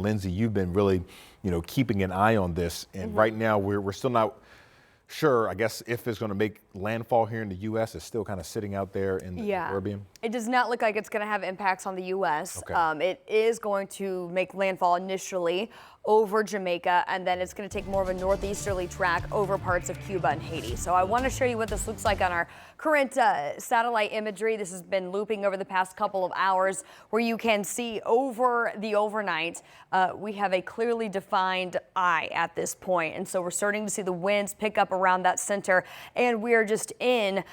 Lindsay, you've been really, keeping an eye on this, and right now we're still not sure, I guess, if it's going to make landfall here in the U.S. It's still kind of sitting out there in the Caribbean. It does not look like it's going to have impacts on the U.S. Okay. It is going to make landfall initially over Jamaica, and then it's going to take more of a northeasterly track over parts of Cuba and Haiti. So I want to show you what this looks like on our current satellite imagery. This has been looping over the past couple of hours, where you can see over the overnight, we have a clearly defined eye at this point. And so we're starting to see the winds pick up around that center, and we're just in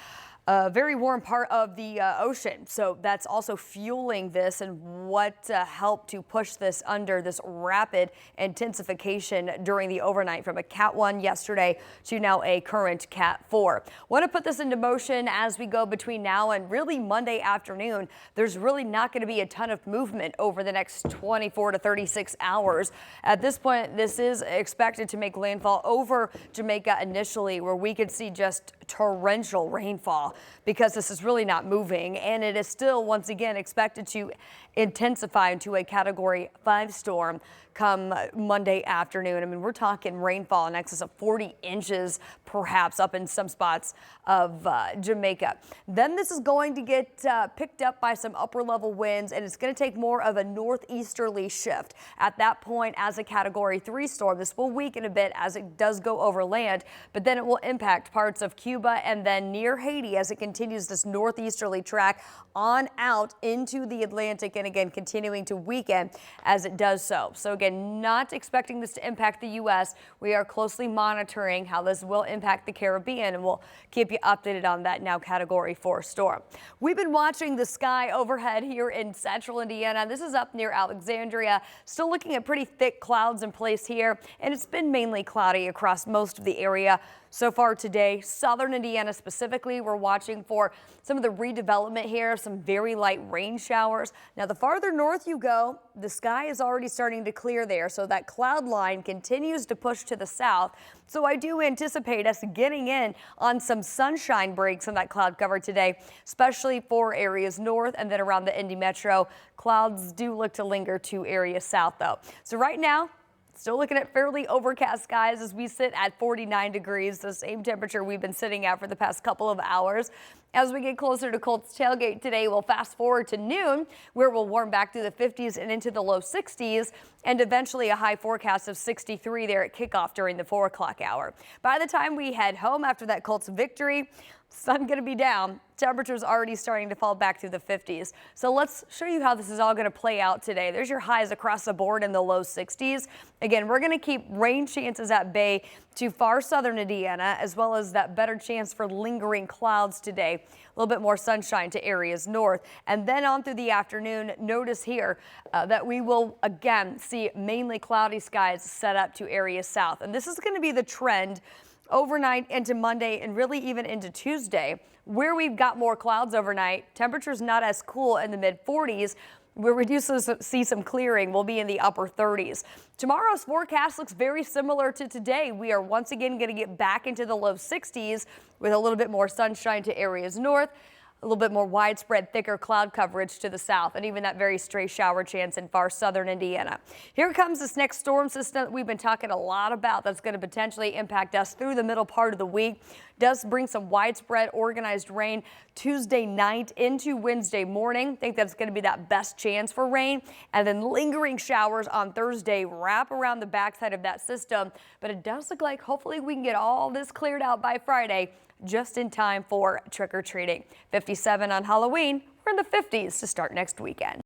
a very warm part of the ocean. So that's also fueling this, and what helped to push this under this rapid intensification during the overnight from a Cat 1 yesterday to now a current Cat 4. Want to put this into motion as we go between now and really Monday afternoon. There's really not going to be a ton of movement over the next 24 to 36 hours. At this point, this is expected to make landfall over Jamaica initially, where we could see just torrential rainfall, because this is really not moving, and it is still once again expected to intensify into a Category 5 storm come Monday afternoon. I mean, we're talking rainfall in excess of 40 inches, perhaps up in some spots of Jamaica. Then this is going to get picked up by some upper level winds, and it's going to take more of a northeasterly shift. At that point, as a Category 3 storm, this will weaken a bit as it does go over land, but then it will impact parts of Cuba and then near Haiti as it continues this northeasterly track on out into the Atlantic, and again continuing to weaken as it does so. So again, not expecting this to impact the U.S. We are closely monitoring how this will impact the Caribbean, and we'll keep you updated on that now Category 4 storm. We've been watching the sky overhead here in central Indiana. This is up near Alexandria. Still looking at pretty thick clouds in place here, and it's been mainly cloudy across most of the area so far today. Southern Indiana specifically, we're watching for some of the redevelopment here, some very light rain showers. Now, the farther north you go, the sky is already starting to clear there, so that cloud line continues to push to the south. So I do anticipate us getting in on some sunshine breaks in that cloud cover today, especially for areas north and then around the Indy Metro. Clouds do look to linger to areas south, though. So right now, still looking at fairly overcast skies as we sit at 49 degrees, the same temperature we've been sitting at for the past couple of hours. As we get closer to Colts Tailgate today, we'll fast forward to noon, where we'll warm back to the 50s and into the low 60s, and eventually a high forecast of 63 there at kickoff during the 4 o'clock hour. By the time we head home after that Colts victory, sun going to be down. Temperatures already starting to fall back to the 50s. So let's show you how this is all going to play out today. There's your highs across the board in the low 60s. Again, we're going to keep rain chances at bay to far southern Indiana, as well as that better chance for lingering clouds today. A little bit more sunshine to areas north. And then on through the afternoon, notice here that we will again see mainly cloudy skies set up to areas south. And this is going to be the trend overnight into Monday and really even into Tuesday, where we've got more clouds overnight. Temperatures not as cool in the mid 40s. Where we do see some clearing, we'll be in the upper 30s. Tomorrow's forecast looks very similar to today. We are once again going to get back into the low 60s with a little bit more sunshine to areas north. A little bit more widespread, thicker cloud coverage to the south, and even that very stray shower chance in far southern Indiana. Here comes this next storm system that we've been talking a lot about that's going to potentially impact us through the middle part of the week. Does bring some widespread organized rain Tuesday night into Wednesday morning. Think that's going to be that best chance for rain, and then lingering showers on Thursday wrap around the backside of that system. But it does look like hopefully we can get all this cleared out by Friday, just in time for trick-or-treating. 57 on Halloween. We're in the 50s to start next weekend.